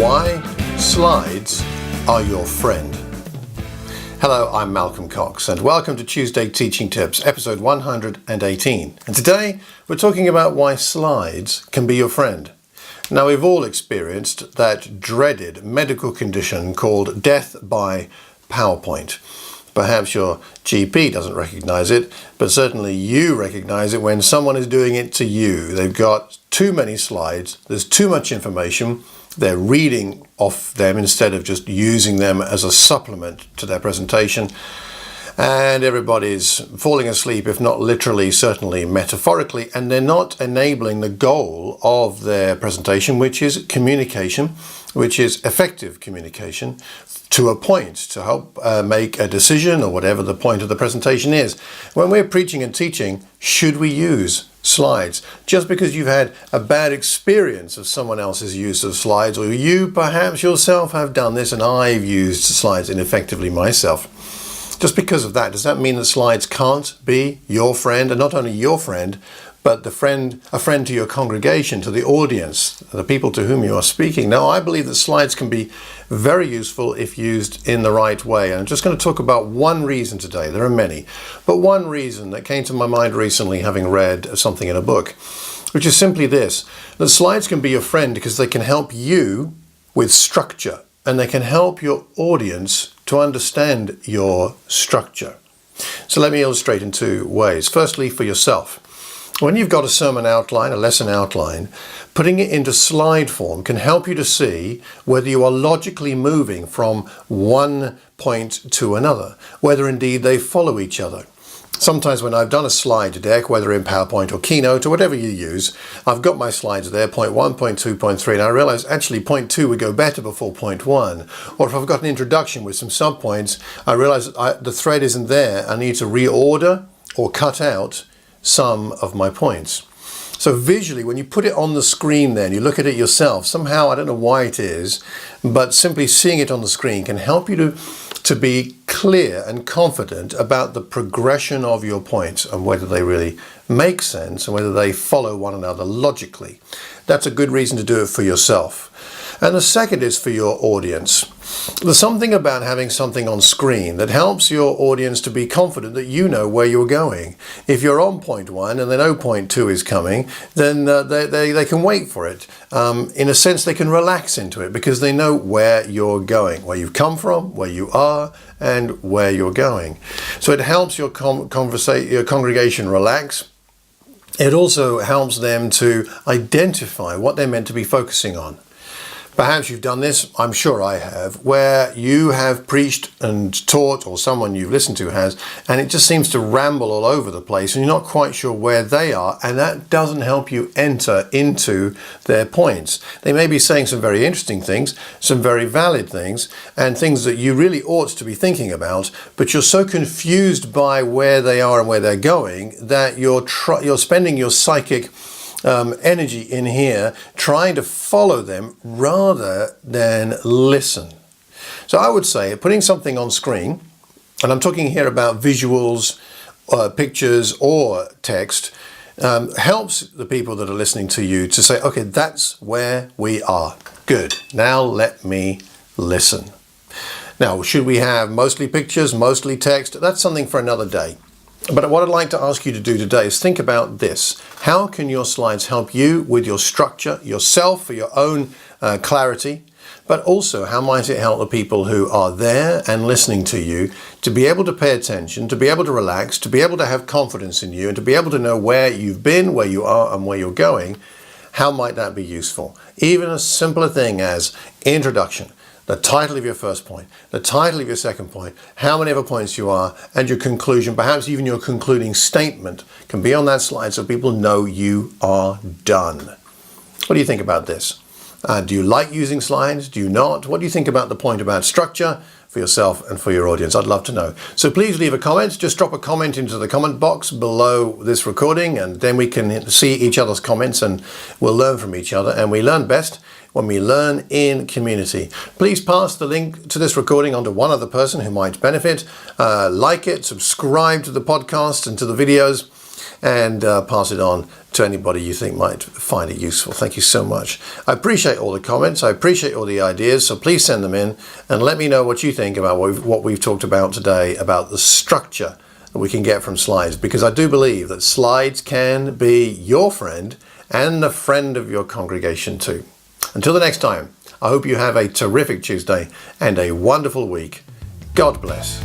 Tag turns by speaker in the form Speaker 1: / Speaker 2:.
Speaker 1: Why slides are your friend. Hello, I'm Malcolm Cox and welcome to Tuesday Teaching Tips, episode 118. And today we're talking about why slides can be your friend. Now, we've all experienced that dreaded medical condition called death by PowerPoint. Perhaps your GP doesn't recognize it, but certainly you recognize it when someone is doing it to you. They've got too many slides, there's too much information, they're reading off them instead of just using them as a supplement to their presentation, and everybody's falling asleep, if not literally, certainly metaphorically, and they're not enabling the goal of their presentation, which is communication, which is effective communication to a point, to help make a decision or whatever the point of the presentation is. When we're preaching and teaching, should we use slides? Just because you've had a bad experience of someone else's use of slides, or you perhaps yourself have done this and I've used slides ineffectively myself. Just because of that, does that mean that slides can't be your friend, and not only your friend, but a friend to your congregation, to the audience, the people to whom you are speaking? Now, I believe that slides can be very useful if used in the right way. And I'm just going to talk about one reason today. There are many, but one reason that came to my mind recently, having read something in a book, which is simply this: that slides can be your friend because they can help you with structure, and they can help your audience to understand your structure. So let me illustrate in two ways. Firstly, for yourself. When you've got a sermon outline, a lesson outline, putting it into slide form can help you to see whether you are logically moving from one point to another, whether indeed they follow each other. Sometimes when I've done a slide deck, whether in PowerPoint or Keynote or whatever you use, I've got my slides there, point 1, point 2, point 3, and I realize actually point 2 would go better before point 1. Or if I've got an introduction with some subpoints, I realize the thread isn't there. I need to reorder or cut out some of my points. So visually, when you put it on the screen then, you look at it yourself, somehow, I don't know why it is, but simply seeing it on the screen can help you to be clear and confident about the progression of your points and whether they really make sense and whether they follow one another logically. That's a good reason to do it for yourself. And the second is for your audience. There's something about having something on screen that helps your audience to be confident that you know where you're going. If you're on point 1 and they know point 2 is coming, then they can wait for it. In a sense, they can relax into it because they know where you're going, where you've come from, where you are, and where you're going. So it helps your congregation relax. It also helps them to identify what they're meant to be focusing on. Perhaps you've done this, I'm sure I have, where you have preached and taught, or someone you've listened to has, and it just seems to ramble all over the place and you're not quite sure where they are, and that doesn't help you enter into their points. They may be saying some very interesting things, some very valid things, and things that you really ought to be thinking about, but you're so confused by where they are and where they're going that you're spending your psychic energy in here trying to follow them rather than listen. So I would say putting something on screen, and I'm talking here about visuals, pictures or text, helps the people that are listening to you to say, okay, that's where we are. Good. Now let me listen. Now, should we have mostly pictures, mostly text? That's something for another day. But what I'd like to ask you to do today is think about this. How can your slides help you with your structure, yourself, for your own clarity? But also, how might it help the people who are there and listening to you to be able to pay attention, to be able to relax, to be able to have confidence in you, and to be able to know where you've been, where you are, and where you're going? How might that be useful? Even a simpler thing as introduction, the title of your first point, the title of your second point, how many other points you are, and your conclusion, perhaps even your concluding statement can be on that slide so people know you are done. What do you think about this? Do you like using slides? Do you not? What do you think about the point about structure for yourself and for your audience? I'd love to know. So please leave a comment. Just drop a comment into the comment box below this recording, and then we can see each other's comments and we'll learn from each other. And we learn best when we learn in community. Please pass the link to this recording on to one other person who might benefit. Like it, subscribe to the podcast and to the videos. and pass it on to anybody you think might find it useful. Thank you so much. I appreciate all the comments. I appreciate all the ideas. So please send them in and let me know what you think about what we've talked about today, about the structure that we can get from slides, because I do believe that slides can be your friend and the friend of your congregation too. Until the next time, I hope you have a terrific Tuesday and a wonderful week. God bless.